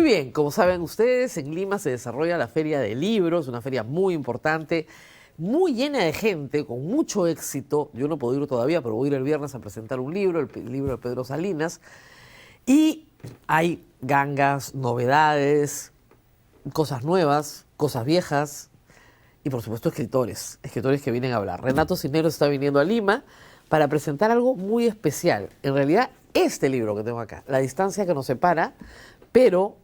Muy bien, como saben ustedes, en Lima se desarrolla la Feria de Libros, una feria muy importante, muy llena de gente, con mucho éxito. Yo no puedo ir todavía, pero voy a ir el viernes a presentar un libro, el libro de Pedro Salinas. Y hay gangas, novedades, cosas nuevas, cosas viejas y por supuesto escritores que vienen a hablar. Renato Cisneros está viniendo a Lima para presentar algo muy especial. En realidad, este libro que tengo acá, La distancia que nos separa, pero,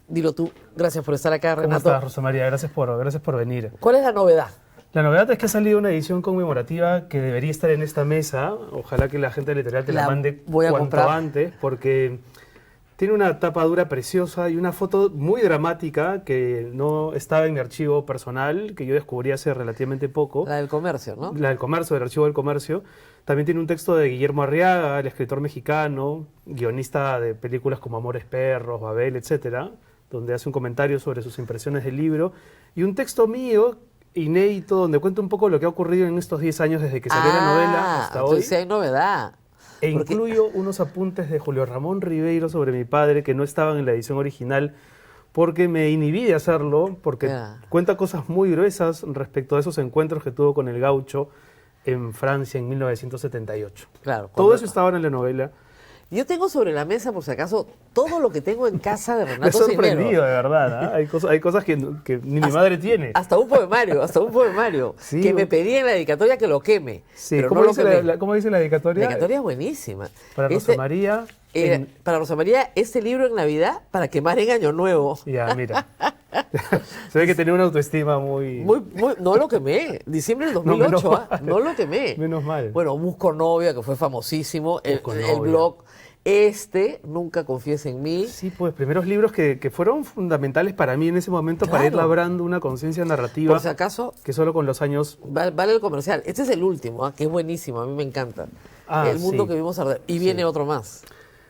dilo tú, gracias por estar acá, Renato. ¿Cómo estás, Rosa María? Gracias por venir. ¿Cuál es la novedad? La novedad es que ha salido una edición conmemorativa que debería estar en esta mesa. Ojalá que la gente de Editorial te la mande cuanto antes, porque tiene una tapa dura preciosa y una foto muy dramática que no estaba en mi archivo personal, que yo descubrí hace relativamente poco. La del comercio, ¿no? La del comercio, del archivo del comercio. También tiene un texto de Guillermo Arriaga, el escritor mexicano, guionista de películas como Amores Perros, Babel, etcétera, donde hace un comentario sobre sus impresiones del libro. Y un texto mío, inédito, donde cuento un poco lo que ha ocurrido en estos 10 años desde que salió la novela hasta hoy. Sí hay novedad. E incluyo unos apuntes de Julio Ramón Ribeiro sobre mi padre que no estaban en la edición original porque me inhibí de hacerlo, porque cuenta cosas muy gruesas respecto a esos encuentros que tuvo con el gaucho en Francia en 1978. Claro. Todo eso estaba en la novela. Yo tengo sobre la mesa, por si acaso, todo lo que tengo en casa de Renato Cisneros. Me he sorprendido, Cisneros. de verdad. ¿Eh? Hay cosas que ni mi madre tiene. Hasta un poemario, Sí, que me pedía en la dedicatoria que lo queme. Sí, pero ¿cómo, no dice lo quemé. ¿cómo dice la dedicatoria? La dedicatoria es buenísima. Para Rosa María. Para Rosa María, este libro en Navidad para quemar en Año Nuevo. Ya, mira. Se ve que tenía una autoestima muy... No lo quemé. Diciembre del 2008, no lo quemé. Menos mal. Bueno, Busco Novia, que fue famosísimo. El blog. Nunca confíes en mí. Sí, pues primeros libros que fueron fundamentales para mí en ese momento, para ir labrando una conciencia narrativa. Por si acaso. Que solo con los años... Vale el comercial. Este es el último, que es buenísimo, a mí me encanta. El mundo que vimos arder. Y viene otro más.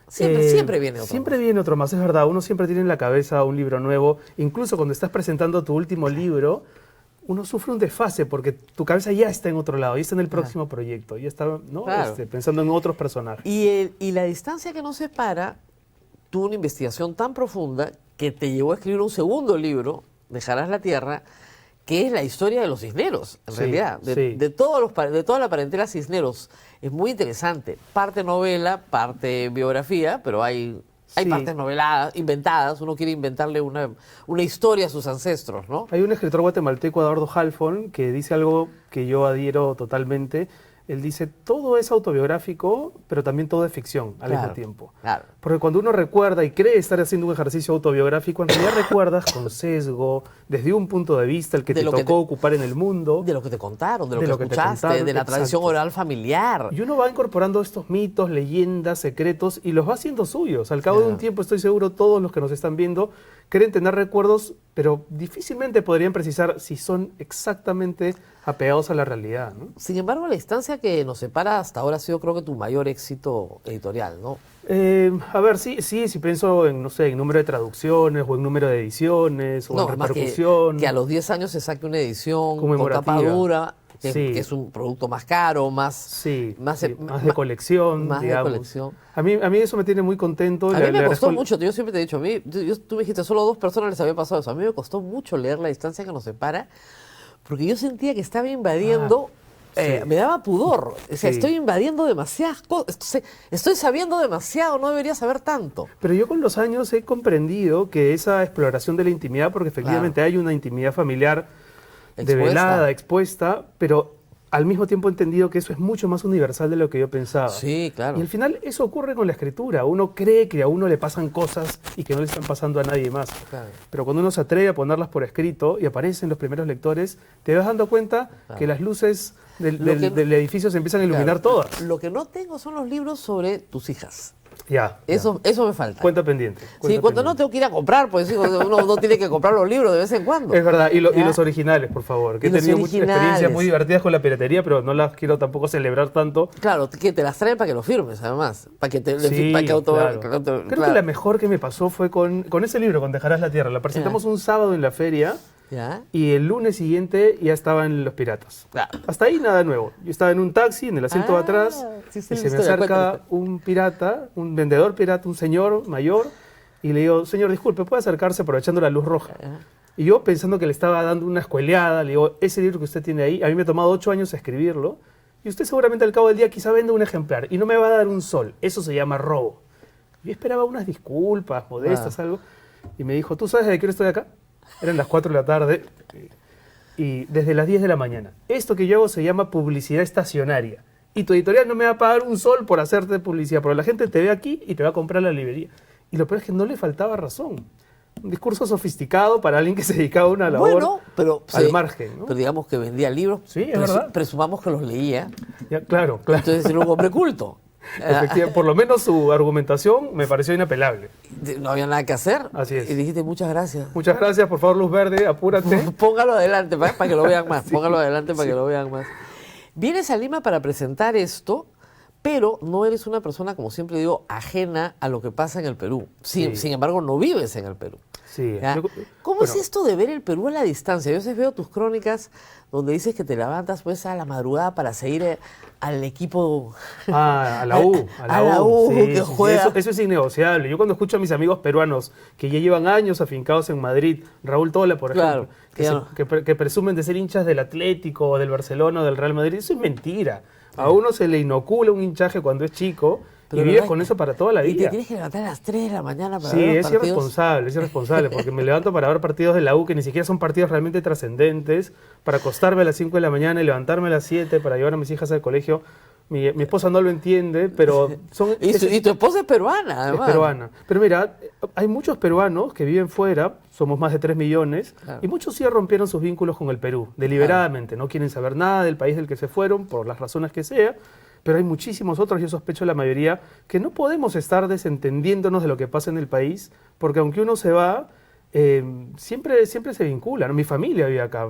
Siempre viene otro más. Siempre viene otro más, es verdad. Uno siempre tiene en la cabeza un libro nuevo. Incluso cuando estás presentando tu último libro, uno sufre un desfase porque tu cabeza ya está en otro lado, ya está en el próximo proyecto, ya está pensando en otros personajes. Y la distancia que nos separa tuvo una investigación tan profunda que te llevó a escribir un segundo libro, Dejarás la Tierra, que es la historia de los Cisneros, en realidad, de toda la parentela Cisneros. Es muy interesante, parte novela, parte biografía, pero hay partes noveladas, inventadas. Uno quiere inventarle una historia a sus ancestros, ¿no? Hay un escritor guatemalteco, Eduardo Halfon, que dice algo que yo adhiero totalmente. Él dice, todo es autobiográfico, pero también todo es ficción al mismo tiempo. Claro. Porque cuando uno recuerda y cree estar haciendo un ejercicio autobiográfico, en realidad recuerdas con sesgo, desde un punto de vista, el que te tocó ocupar en el mundo. De lo que te contaron, de lo que escuchaste, de la tradición oral familiar. Y uno va incorporando estos mitos, leyendas, secretos, y los va haciendo suyos. Al cabo de un tiempo, estoy seguro, todos los que nos están viendo creen tener recuerdos, pero difícilmente podrían precisar si son exactamente apegados a la realidad, ¿no? Sin embargo, la distancia que nos separa hasta ahora ha sido, creo que, tu mayor éxito editorial, ¿no? A ver, sí, si pienso en, no sé, en número de traducciones o en número de ediciones o en repercusión. Que a los 10 años se saque una edición con tapa dura, que es un producto más caro, más de colección, digamos. A mí eso me tiene muy contento. A mí me costó mucho, yo siempre te he dicho, tú me dijiste, solo a 2 personas les había pasado eso. A mí me costó mucho leer La distancia que nos separa, porque yo sentía que estaba invadiendo... me daba pudor, o sea, estoy invadiendo demasiadas cosas, estoy sabiendo demasiado, no debería saber tanto. Pero yo con los años he comprendido que esa exploración de la intimidad, porque efectivamente hay una intimidad familiar develada, expuesta, pero al mismo tiempo he entendido que eso es mucho más universal de lo que yo pensaba. Sí, claro. Y al final eso ocurre con la escritura. Uno cree que a uno le pasan cosas y que no le están pasando a nadie más. Claro. Pero cuando uno se atreve a ponerlas por escrito y aparecen los primeros lectores, te vas dando cuenta que las luces del edificio se empiezan a iluminar todas. Lo que no tengo son los libros sobre tus hijas. Eso me falta. Cuenta pendiente. Cuando no tengo que ir a comprar, pues uno no tiene que comprar los libros de vez en cuando. Es verdad, y los originales, por favor. Que he tenido muchas experiencias muy divertidas con la piratería, pero no las quiero tampoco celebrar tanto. Claro, que te las traen para que lo firmes, además. Para que Creo que la mejor que me pasó fue con ese libro, con Dejarás la Tierra. La presentamos un sábado en la feria. Y el lunes siguiente ya estaban los piratas. Hasta ahí nada nuevo. Yo estaba en un taxi, en el asiento de atrás, y se me acerca un pirata, un vendedor pirata, un señor mayor, Y le digo, señor, disculpe, ¿puede acercarse aprovechando la luz roja? Y yo, pensando que le estaba dando una escueleada, le digo, ese libro que usted tiene ahí, a mí me ha tomado 8 años escribirlo, y usted seguramente al cabo del día quizá venda un ejemplar, y no me va a dar un sol. Eso se llama robo. Yo esperaba unas disculpas modestas, algo, y me dijo, ¿tú sabes de qué hora estoy acá? Eran las 4 de la tarde, y desde las 10 de la mañana. Esto que yo hago se llama publicidad estacionaria. Y tu editorial no me va a pagar un sol por hacerte publicidad, pero la gente te ve aquí y te va a comprar la librería. Y lo peor es que no le faltaba razón. Un discurso sofisticado para alguien que se dedicaba a una labor al margen, ¿no? Pero digamos que vendía libros, sí, es verdad. Presumamos que los leía. Ya, claro. Entonces era un hombre culto. Efectivamente, por lo menos su argumentación me pareció inapelable. No había nada que hacer. Así es. Y dijiste, muchas gracias. Muchas gracias, por favor, luz verde, apúrate. Póngalo adelante para que lo vean más. Sí, Póngalo adelante para que lo vean más. Vienes a Lima para presentar esto, pero no eres una persona, como siempre digo, ajena a lo que pasa en el Perú. Sin embargo, no vives en el Perú. Sí. ¿Cómo es esto de ver el Perú a la distancia? Yo a veces veo tus crónicas donde dices que te levantas pues a la madrugada para seguir al equipo. A la U. A la U, sí, que juega. Eso es innegociable. Yo cuando escucho a mis amigos peruanos que ya llevan años afincados en Madrid, Raúl Tola, por ejemplo, que presumen de ser hinchas del Atlético, o del Barcelona o del Real Madrid, eso es mentira. A uno se le inocula un hinchaje cuando es chico, pero y vive con eso para toda la vida. Y te tienes que levantar a las 3 de la mañana para ver los partidos. Es irresponsable, porque me levanto para ver partidos de la U que ni siquiera son partidos realmente trascendentes, para acostarme a las 5 de la mañana y levantarme a las 7 para llevar a mis hijas al colegio. Mi esposa no lo entiende, pero son... Y tu esposa es peruana, además. Es peruana. Pero mira, hay muchos peruanos que viven fuera, somos más de 3 millones, y muchos sí rompieron sus vínculos con el Perú, deliberadamente. No quieren saber nada del país del que se fueron, por las razones que sea, pero hay muchísimos otros, yo sospecho la mayoría, que no podemos estar desentendiéndonos de lo que pasa en el país, porque aunque uno se va, siempre se vincula, ¿no? Mi familia vive acá,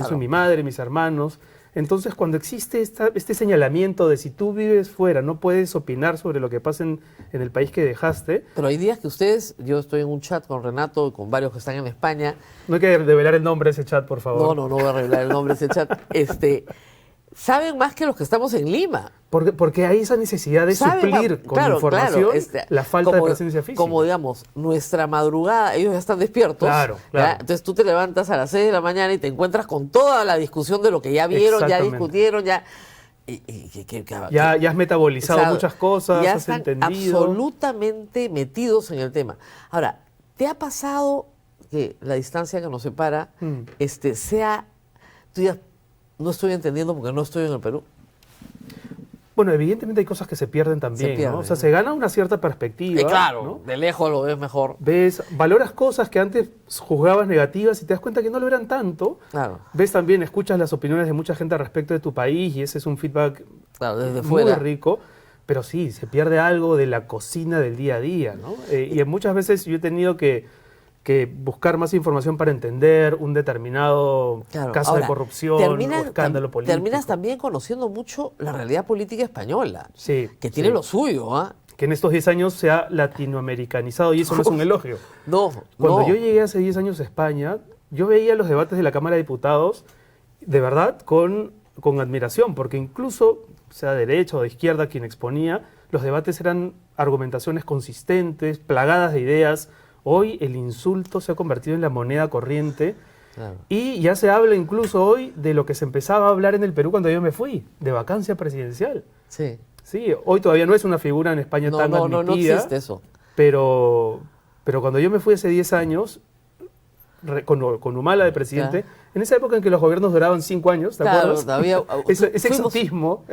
soy mi madre, mis hermanos. Entonces, cuando existe este señalamiento de si tú vives fuera, no puedes opinar sobre lo que pasa en el país que dejaste. Pero hay días que ustedes, yo estoy en un chat con Renato, con varios que están en España. No hay que revelar el nombre de ese chat, por favor. No voy a revelar el nombre de ese chat. Saben más que los que estamos en Lima. Porque hay esa necesidad de suplir con información la falta de presencia física. Como digamos, nuestra madrugada, ellos ya están despiertos. Claro. Entonces tú te levantas a las 6 de la mañana y te encuentras con toda la discusión de lo que ya vieron, ya discutieron, ya has metabolizado muchas cosas, ya has están entendido. Absolutamente metidos en el tema. Ahora, ¿te ha pasado que la distancia que nos separa sea... Tú digas, no estoy entendiendo porque no estoy en el Perú? Bueno, evidentemente hay cosas que se pierden también, ¿no? O sea, se gana una cierta perspectiva. Claro, ¿no? De lejos lo ves mejor. Valoras cosas que antes juzgabas negativas y te das cuenta que no lo eran tanto. Claro. Ves también, escuchas las opiniones de mucha gente al respecto de tu país y ese es un feedback desde muy fuera. rico. Pero sí, se pierde algo de la cocina del día a día, ¿no? Y muchas veces yo he tenido que buscar más información para entender un determinado caso de corrupción o escándalo político. Terminas también conociendo mucho la realidad política española, que tiene lo suyo, que en estos 10 años se ha latinoamericanizado y eso no es un elogio. Cuando yo llegué hace 10 años a España, yo veía los debates de la Cámara de Diputados de verdad con admiración, porque incluso, sea de derecha o de izquierda quien exponía, los debates eran argumentaciones consistentes, plagadas de ideas. Hoy el insulto se ha convertido en la moneda corriente y ya se habla incluso hoy de lo que se empezaba a hablar en el Perú cuando yo me fui, de vacancia presidencial. Sí, hoy todavía no es una figura en España tan admitida. No existe eso. Pero cuando yo me fui hace 10 años, con Humala de presidente, en esa época en que los gobiernos duraban 5 años, ¿te acuerdas? Ese exotismo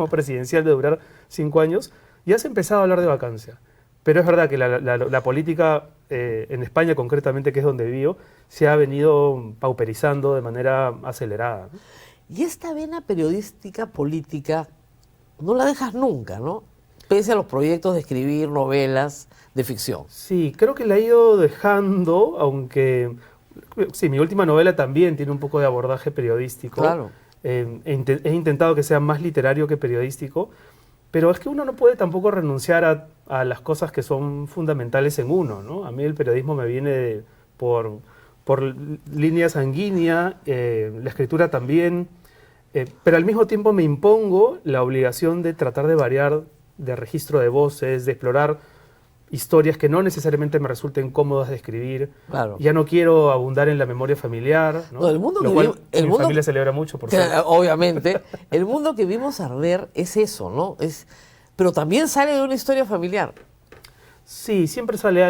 presidencial de durar 5 años, ya se empezaba a hablar de vacancia. Pero es verdad que la política en España, concretamente, que es donde vivo, se ha venido pauperizando de manera acelerada, ¿no? Y esta vena periodística política no la dejas nunca, ¿no? Pese a los proyectos de escribir novelas de ficción. Sí, creo que la he ido dejando, aunque... Sí, mi última novela también tiene un poco de abordaje periodístico. Claro. He intentado que sea más literario que periodístico, pero es que uno no puede tampoco renunciar a las cosas que son fundamentales en uno, ¿no? A mí el periodismo me viene por línea sanguínea, la escritura también, pero al mismo tiempo me impongo la obligación de tratar de variar de registro de voces, de explorar historias que no necesariamente me resulten cómodas de escribir. Claro. Ya no quiero abundar en la memoria familiar, ¿no? No, el mundo Lo que cual el mi mundo, familia celebra mucho, por que, cierto. obviamente, el mundo que vimos arder es eso, ¿no? Pero también sale de una historia familiar. Sí, siempre sale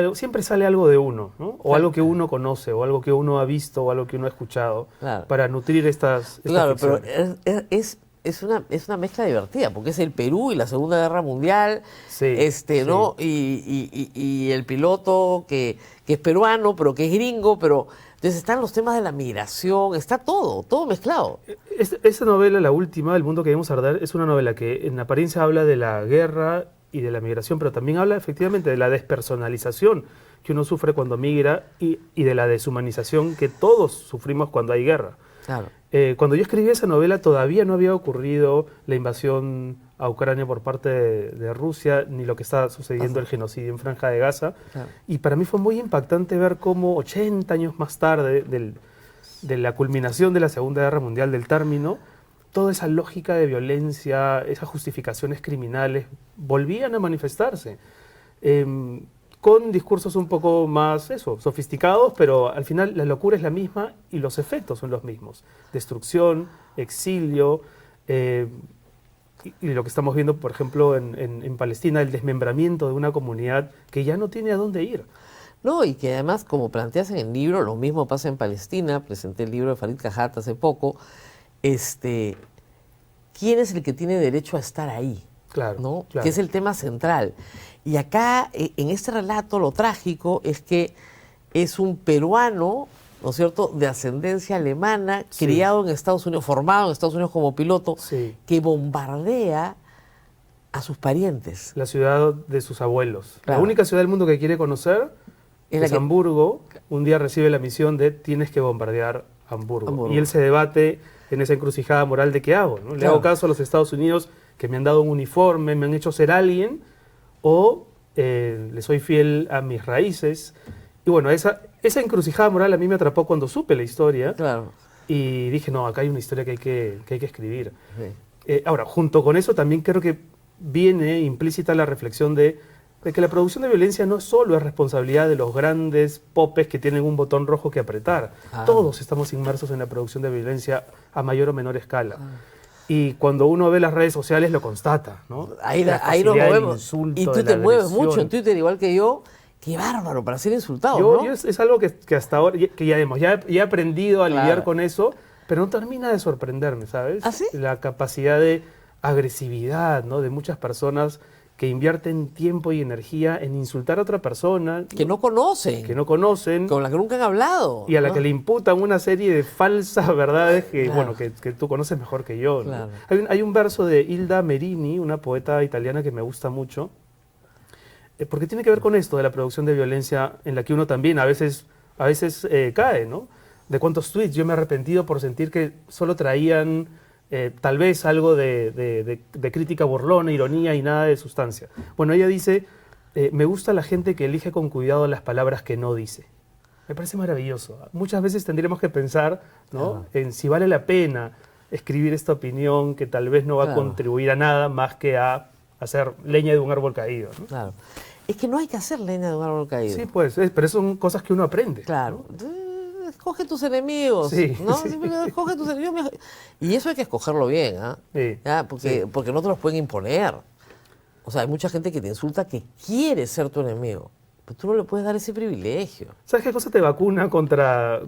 algo de uno, ¿no? O Claro. algo que uno conoce, o algo que uno ha visto, o algo que uno ha escuchado, Claro. para nutrir estas Claro, pero ficciones. es una mezcla divertida, porque es el Perú y la Segunda Guerra Mundial, Sí, ¿no? Y el piloto que es peruano, pero que es gringo, pero entonces están los temas de la migración, está todo mezclado. Esta novela, la última, El mundo que vimos arder, es una novela que en apariencia habla de la guerra y de la migración, pero también habla efectivamente de la despersonalización que uno sufre cuando migra y de la deshumanización que todos sufrimos cuando hay guerra. Claro. Cuando yo escribí esa novela todavía no había ocurrido la invasión a Ucrania por parte de Rusia, ni lo que está sucediendo, el genocidio en Franja de Gaza. Claro. Y para mí fue muy impactante ver cómo 80 años más tarde de la culminación de la Segunda Guerra Mundial, del término, toda esa lógica de violencia, esas justificaciones criminales, volvían a manifestarse. Con discursos un poco más sofisticados, pero al final la locura es la misma y los efectos son los mismos. Destrucción, exilio, y lo que estamos viendo, por ejemplo, en Palestina, el desmembramiento de una comunidad que ya no tiene a dónde ir. No, y que además, como planteas en el libro, lo mismo pasa en Palestina. Presenté el libro de Farid Cajat hace poco. ¿Quién es el que tiene derecho a estar ahí? Claro, ¿No? claro. Que es el tema central. Y acá, en este relato, lo trágico es que es un peruano, ¿no es cierto?, de ascendencia alemana, Sí. criado en Estados Unidos, formado en Estados Unidos como piloto, Sí. que bombardea a sus parientes. La ciudad de sus abuelos. Claro. La única ciudad del mundo que quiere conocer En la es que- Hamburgo. Un día recibe la misión de tienes que bombardear Hamburgo. Hamburgo. Y él se debate en esa encrucijada moral de qué hago, ¿no? ¿Le Claro. hago caso a los Estados Unidos que me han dado un uniforme, me han hecho ser alguien? ¿O le soy fiel a mis raíces? Y bueno, esa encrucijada moral a mí me atrapó cuando supe la historia. Claro. Y dije, no, acá hay una historia que hay que escribir. Sí. Ahora, junto con eso también creo que viene implícita la reflexión de que la producción de violencia no solo es responsabilidad de los grandes popes que tienen un botón rojo que apretar. Ah. Todos estamos inmersos en la producción de violencia a mayor o menor escala. Y cuando uno ve las redes sociales lo constata, ¿no? Ahí La nos facilidad del movemos. insulto, Y tú de te la mueves agresión. mucho en Twitter, igual que yo. Qué bárbaro para ser insultado, ¿no? Yo es algo que hasta ahora, que ya he aprendido a Claro. lidiar con eso, pero no termina de sorprenderme, ¿sabes? ¿Ah, sí? La capacidad de agresividad, ¿no? De muchas personas que invierten tiempo y energía en insultar a otra persona Que no conocen, que no conocen con la que nunca han hablado. y a la ¿no? que le imputan una serie de falsas verdades que, Claro. bueno, que tú conoces mejor que yo, ¿no? Claro. Hay un verso de Hilda Merini, una poeta italiana que me gusta mucho, porque tiene que ver con esto de la producción de violencia en la que uno también a veces cae, ¿no? De cuántos tweets yo me he arrepentido por sentir que solo traían tal vez algo de crítica burlona, ironía y nada de sustancia. Bueno, ella dice, me gusta la gente que elige con cuidado las palabras que no dice. Me parece maravilloso. Muchas veces tendríamos que pensar, ¿no? Claro. En si vale la pena escribir esta opinión que tal vez no va a Claro. contribuir a nada más que a hacer leña de un árbol caído, ¿no? Claro. Es que no hay que hacer leña de un árbol caído. Sí, pues, pero son cosas que uno aprende. Claro. ¿no? Escoge tus enemigos, Sí, ¿no? sí. Escoge tus enemigos. Y eso hay que escogerlo bien, ¿ah? Sí, ¿Ya? Porque no te los pueden imponer. O sea, hay mucha gente que te insulta que quiere ser tu enemigo. Pero tú no le puedes dar ese privilegio. ¿Sabes qué cosa te vacuna contra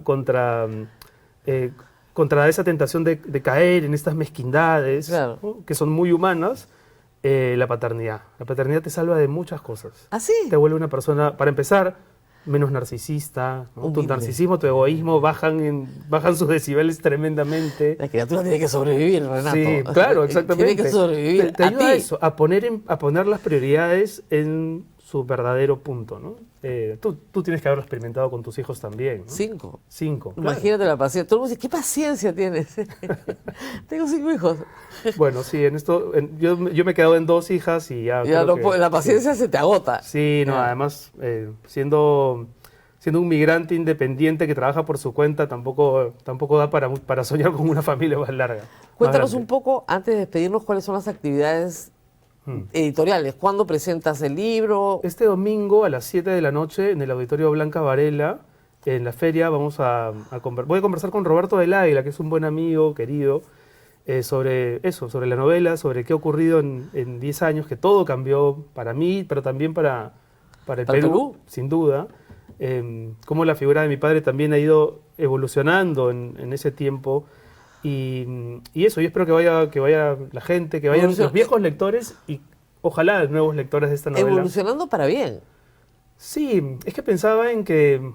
esa tentación de caer en estas mezquindades, Claro. ¿no? Que son muy humanas? La paternidad. La paternidad te salva de muchas cosas. ¿Ah, sí? Te vuelve una persona, para empezar, menos narcisista, ¿no? Tu Humilde. narcisismo, tu egoísmo bajan sus decibeles tremendamente. La criatura tiene que sobrevivir, Renato. Sí, claro, exactamente. Tiene que sobrevivir. Te a ayuda a ti. eso, a poner las prioridades en su verdadero punto, ¿no? Tú tienes que haberlo experimentado con tus hijos también, ¿no? 5. 5, claro. Imagínate la paciencia. Todo el mundo dice, ¿qué paciencia tienes? Tengo 5 hijos. Bueno, sí, yo me he quedado en 2 hijas y ya. Ya creo no que- puede- la paciencia se te agota. Sí, no, Ya. además, siendo un migrante independiente que trabaja por su cuenta, tampoco da para soñar con una familia más larga. más Cuéntanos grande. un poco, antes de despedirnos, cuáles son las actividades editoriales. ¿Cuándo presentas el libro? Este domingo a las 7 de la noche en el Auditorio Blanca Varela, en la feria, voy a conversar con Roberto del Águila, que es un buen amigo, querido, sobre eso, sobre la novela, sobre qué ha ocurrido en 10 años, que todo cambió para mí, pero también para el Perú, sin duda. Cómo la figura de mi padre también ha ido evolucionando en ese tiempo. Y eso, yo espero que vaya la gente, que vayan los viejos lectores y ojalá nuevos lectores de esta novela. Evolucionando para bien. Sí, es que pensaba en que,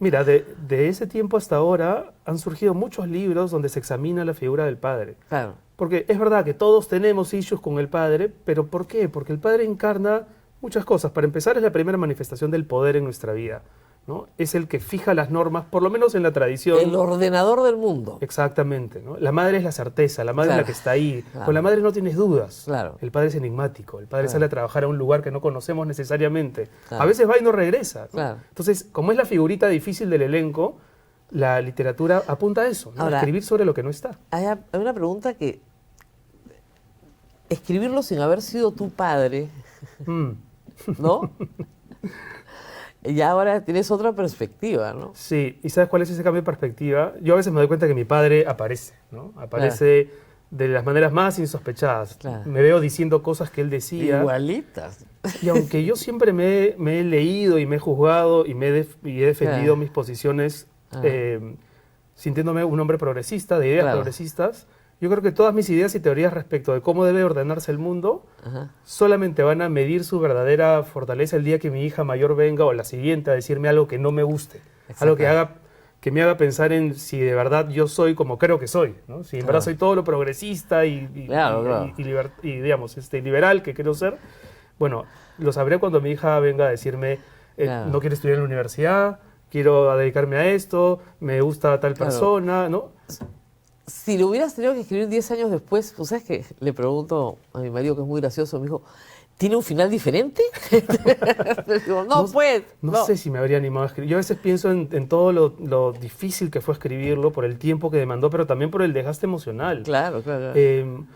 mira, de ese tiempo hasta ahora han surgido muchos libros donde se examina la figura del padre. Claro. Porque es verdad que todos tenemos issues con el padre, pero ¿por qué? Porque el padre encarna muchas cosas. Para empezar, es la primera manifestación del poder en nuestra vida, ¿no? Es el que fija las normas, por lo menos en la tradición. El ordenador del mundo. Exactamente, ¿no? La madre es la certeza, la madre es la que está ahí. Claro. Con la madre no tienes dudas. Claro. El padre es enigmático, el padre Claro. sale a trabajar a un lugar que no conocemos necesariamente. Claro. A veces va y no regresa, ¿no? Claro. Entonces, como es la figurita difícil del elenco, la literatura apunta a eso, ¿no? Ahora, a escribir sobre lo que no está. Hay una pregunta que... Escribirlo sin haber sido tu padre, Mm. ¿no? Y ahora tienes otra perspectiva, ¿no? Sí, ¿y sabes cuál es ese cambio de perspectiva? Yo a veces me doy cuenta que mi padre aparece, ¿no? Aparece de las maneras más insospechadas. Claro. Me veo diciendo cosas que él decía. Igualitas. Y aunque yo siempre me he leído y me he juzgado y he defendido Claro. mis posiciones Ah. sintiéndome un hombre progresista, de ideas Claro. progresistas, yo creo que todas mis ideas y teorías respecto de cómo debe ordenarse el mundo Ajá. solamente van a medir su verdadera fortaleza el día que mi hija mayor venga o la siguiente a decirme algo que no me guste, algo que me haga pensar en si de verdad yo soy como creo que soy, ¿no? Si en verdad soy todo lo progresista y digamos, liberal que quiero ser. Bueno, lo sabré cuando mi hija venga a decirme, no quiero estudiar en la universidad, quiero dedicarme a esto, me gusta tal persona, ¿no? Si lo hubieras tenido que escribir 10 años después, pues sabes que le pregunto a mi marido, que es muy gracioso, me dijo, ¿tiene un final diferente? Le digo, no, pues. No sé si me habría animado a escribir. Yo a veces pienso en todo lo difícil que fue escribirlo, por el tiempo que demandó, pero también por el desgaste emocional. Claro, claro.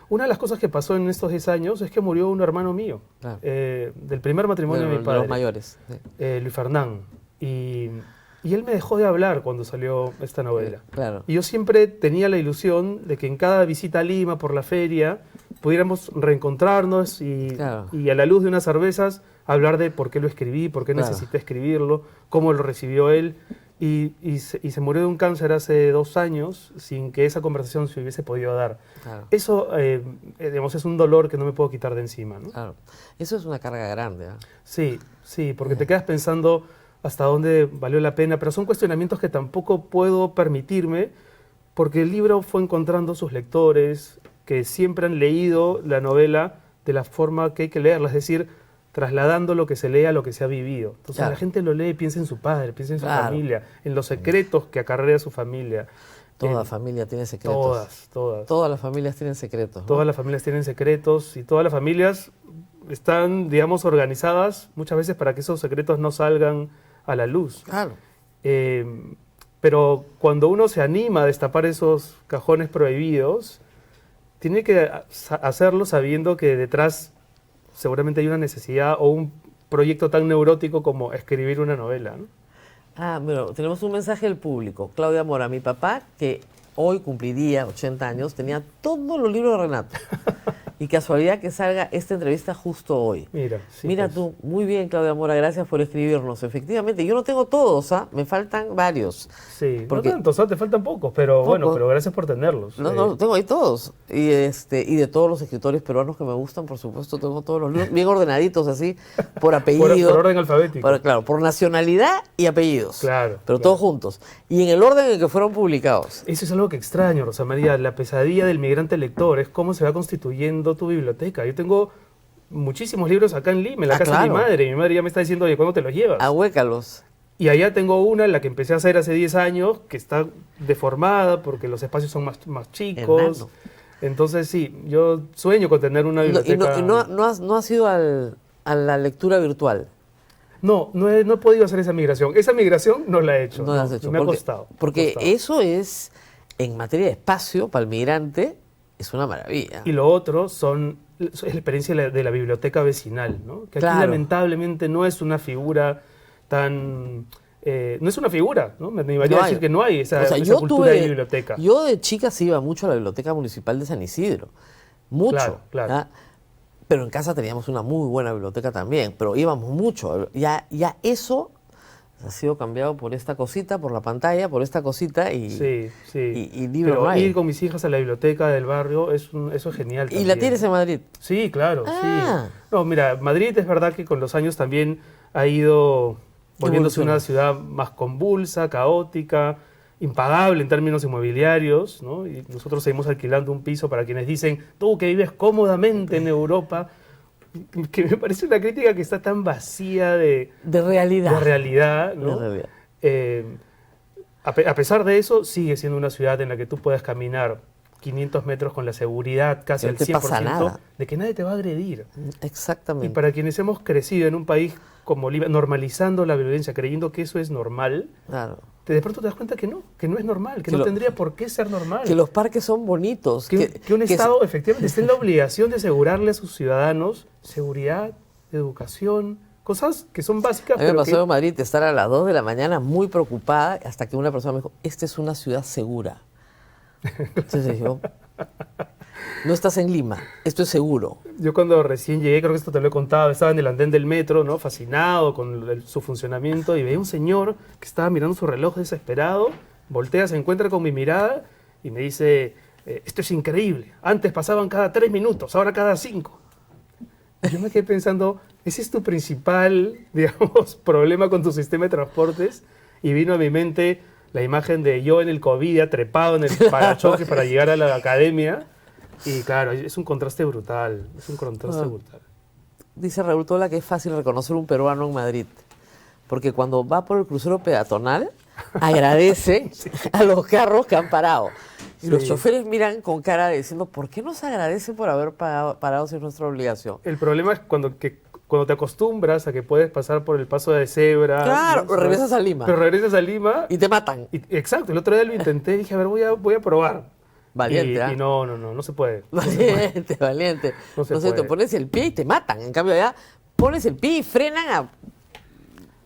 Una de las cosas que pasó en estos 10 años es que murió un hermano mío, Claro. del primer matrimonio de mi padre. De los mayores. Sí. Luis Fernán. Y él me dejó de hablar cuando salió esta novela. Claro. Y yo siempre tenía la ilusión de que en cada visita a Lima por la feria pudiéramos reencontrarnos y a la luz de unas cervezas hablar de por qué lo escribí, por qué necesité escribirlo, cómo lo recibió él. Y se murió de un cáncer hace 2 años sin que esa conversación se hubiese podido dar. Claro. Eso, digamos, es un dolor que no me puedo quitar de encima, ¿no? Claro. Eso es una carga grande, ¿eh? Sí, sí, porque te quedas pensando hasta dónde valió la pena, pero son cuestionamientos que tampoco puedo permitirme porque el libro fue encontrando sus lectores que siempre han leído la novela de la forma que hay que leerla, es decir, trasladando lo que se lee a lo que se ha vivido. Entonces la gente lo lee y piensa en su padre, piensa en su familia, en los secretos que acarrea su familia. Toda familia tiene secretos. Todas. Todas las familias tienen secretos, ¿no? Todas las familias tienen secretos y todas las familias están, digamos, organizadas muchas veces para que esos secretos no salgan a la luz. Claro. Pero cuando uno se anima a destapar esos cajones prohibidos, tiene que hacerlo sabiendo que detrás seguramente hay una necesidad o un proyecto tan neurótico como escribir una novela, ¿no? Bueno, tenemos un mensaje del público. Claudia Mora, mi papá, que hoy cumpliría 80 años, tenía todos los libros de Renato. Y casualidad que salga esta entrevista justo hoy. Mira, sí, Mira pues. tú, muy bien, Claudia Mora, gracias por escribirnos. Efectivamente, yo no tengo todos, me faltan varios. Sí, porque, no tantos, te faltan pocos, pero bueno, pero gracias por tenerlos. No, tengo ahí todos. Y de todos los escritores peruanos que me gustan, por supuesto, tengo todos los libros bien ordenaditos así, por apellido. por orden alfabético. Claro, por nacionalidad y apellidos. Claro. Pero todos juntos. Y en el orden en que fueron publicados. Eso es algo que extraño, Rosa María, la pesadilla del migrante lector, es cómo se va constituyendo tu biblioteca. Yo tengo muchísimos libros acá en Lima, en la casa de mi madre. Mi madre ya me está diciendo, oye, ¿cuándo te los llevas? Ahuécalos. Y allá tengo una, en la que empecé a hacer hace 10 años, que está deformada porque los espacios son más chicos. Hermano. Entonces sí, yo sueño con tener una biblioteca. No has ido a la lectura virtual. No he podido hacer esa migración. Esa migración no la he hecho. No la has hecho. Me ha costado. Porque eso es, en materia de espacio, para el migrante, es una maravilla. Y lo otro son es la experiencia de la biblioteca vecinal, ¿no? Que aquí Claro. lamentablemente no es una figura tan... no es una figura, ¿no? Me animaría No a decir hay. que no hay esa, O sea, esa cultura de biblioteca. yo de chica sí iba mucho a la Biblioteca Municipal de San Isidro. Mucho. Claro, claro. ¿ya? Pero en casa teníamos una muy buena biblioteca también, pero íbamos mucho. Ya eso ha sido cambiado por esta cosita, por la pantalla, por esta cosita y, Sí, sí. y libro Pero no hay. ir con mis hijas a la biblioteca del barrio, eso es genial ¿Y también. la tienes en Madrid? Sí, claro, Ah. sí. No, mira, Madrid es verdad que con los años también ha ido volviéndose Evoluciona. una ciudad más convulsa, caótica, impagable en términos inmobiliarios, ¿no? Y nosotros seguimos alquilando un piso para quienes dicen, tú que vives cómodamente en Europa, que me parece una crítica que está tan vacía de De realidad, ¿no? De realidad. A pesar de eso, sigue siendo una ciudad en la que tú puedes caminar 500 metros con la seguridad casi Que al no te pasa 100% nada. de que nadie te va a agredir. Y Exactamente. para quienes hemos crecido en un país como Bolivia, normalizando la violencia, creyendo que eso es normal, Claro. de pronto te das cuenta que no es normal, que Que no lo- tendría por qué ser normal. Que los parques son bonitos. Que un Estado efectivamente esté en la obligación de asegurarle a sus ciudadanos seguridad, educación, cosas que son básicas. A mí me pero pasó en Madrid estar a las 2 de la mañana muy preocupada hasta que una persona me dijo, esta es una ciudad segura. Entonces yo, no estás en Lima, esto es seguro. Yo cuando recién llegué, creo que esto te lo he contado, estaba en el andén del metro, ¿no? Fascinado con su funcionamiento y veía un señor que estaba mirando su reloj desesperado, voltea, se encuentra con mi mirada y me dice, esto es increíble, antes pasaban cada 3 minutos, ahora cada 5. Y yo me quedé pensando, ¿ese es tu principal, digamos, problema con tu sistema de transportes? Y vino a mi mente la imagen de yo en el COVID, trepado en el parachoques para llegar a la academia. Y claro, es un contraste brutal, es un contraste brutal. Dice Raúl Tola que es fácil reconocer un peruano en Madrid, porque cuando va por el crucero peatonal, agradece a los carros que han parado. Y los Sí. choferes miran con cara de diciendo, ¿por qué nos agradece por haber parado si es nuestra obligación? El problema es cuando te acostumbras a que puedes pasar por el paso de cebra. Claro, ¿no? pero regresas a Lima. Pero regresas a Lima. Y te matan. Exacto, el otro día lo intenté y dije, a ver, voy a probar. Valiente, ¿ah? Y no se puede. Valiente, valiente. No se No sé, te puede. pones el pie y te matan. En cambio, allá pones el pie y frenan a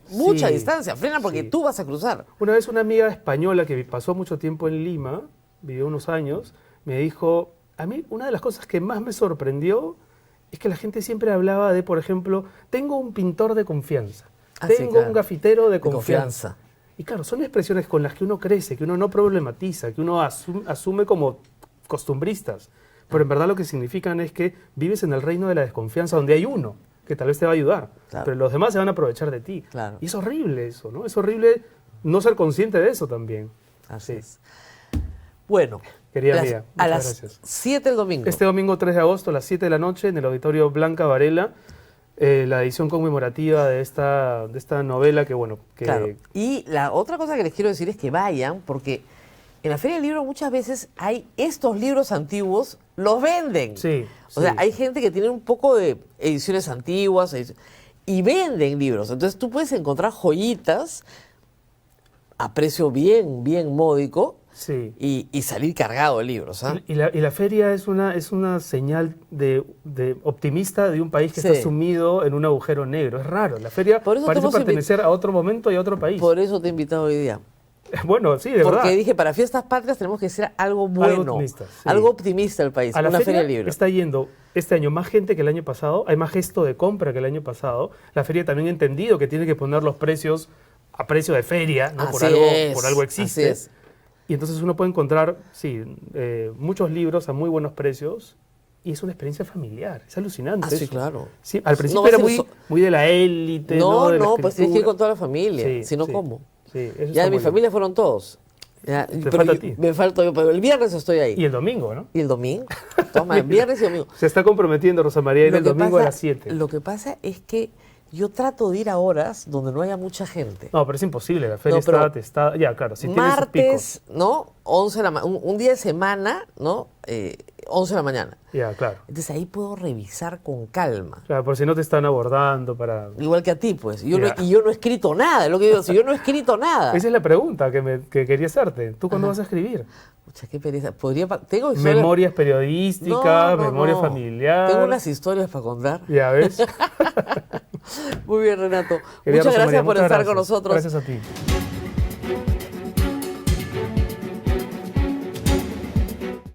mucha Sí, distancia. Frenan porque sí. tú vas a cruzar. Una vez una amiga española que pasó mucho tiempo en Lima, vivió unos años, me dijo, a mí una de las cosas que más me sorprendió es que la gente siempre hablaba de, por ejemplo, tengo un pintor de confianza, Ah, sí, tengo claro. un gafitero de confianza. confianza. Y claro, son expresiones con las que uno crece, que uno no problematiza, que uno asume como costumbristas. Pero en verdad lo que significan es que vives en el reino de la desconfianza, donde hay uno que tal vez te va a ayudar, Claro. pero los demás se van a aprovechar de ti. Claro. Y es horrible eso, ¿no? Es horrible no ser consciente de eso también. Así Sí. es. Bueno, Querida mía, a muchas las gracias. 7 del domingo. Este domingo 3 de agosto a las 7 de la noche en el Auditorio Blanca Varela, la edición conmemorativa de esta novela que, bueno, que... Claro. Y la otra cosa que les quiero decir es que vayan, porque en la Feria del Libro muchas veces hay estos libros antiguos, los venden. Sí, O sea, sí. hay gente que tiene un poco de ediciones antiguas y venden libros. Entonces tú puedes encontrar joyitas a precio bien, bien módico Sí. y salir cargado de libros. ¿Ah? Y la feria es una señal de optimista de un país que Sí. está sumido en un agujero negro. Es raro. La feria Por eso te parece hemos pertenecer a otro momento y a otro país. Por eso te he invitado hoy día. Bueno, sí, de Porque verdad. dije, para fiestas patrias tenemos que hacer algo bueno, optimista, sí. algo optimista el país, A la una feria feria del libro. está yendo este año más gente que el año pasado, hay más gesto de compra que el año pasado. La feria también ha entendido que tiene que poner los precios a precio de feria, ¿no? Así es, por algo existe. así es. Y entonces uno puede encontrar, sí, muchos libros a muy buenos precios y es una experiencia familiar. Es alucinante. Ah, sí, eso. claro. Sí, al principio No va a era ser muy de la élite, No, de la no, pues tienes que ir escritura. con toda la familia, Sí, si no, sí. ¿cómo? Sí, eso está Ya de mi bueno. familia fueron todos. Ya, pero falta a yo- ti. Me falta yo, pero el viernes estoy ahí. Y el domingo, ¿no? ¿Y el domingo? Toma, viernes y domingo. Se está comprometiendo Rosa María en el domingo a las 7. Lo que pasa es que Yo trato de ir a horas donde no haya mucha gente. No, pero es imposible, la feria No, pero está atestada. Ya, claro, si tiene sus picos. Martes, ¿no? 11 de la un día de semana, ¿no? 11 de la mañana. Ya, claro. Entonces ahí puedo revisar con calma. Claro, por si no te están abordando para... Igual que a ti, pues. Y Ya. yo no he escrito nada, es lo que digo. Si yo no he escrito nada. Esa es la pregunta que quería hacerte. ¿Tú cuándo vas a escribir? Pucha, qué pereza. Tengo historias. Memorias periodísticas, memoria no. familiar. Tengo unas historias para contar. Ya ves. Muy bien, Renato. Querida Muchas Rosa María, gracias por muchas estar con gracias. nosotros. Gracias a ti.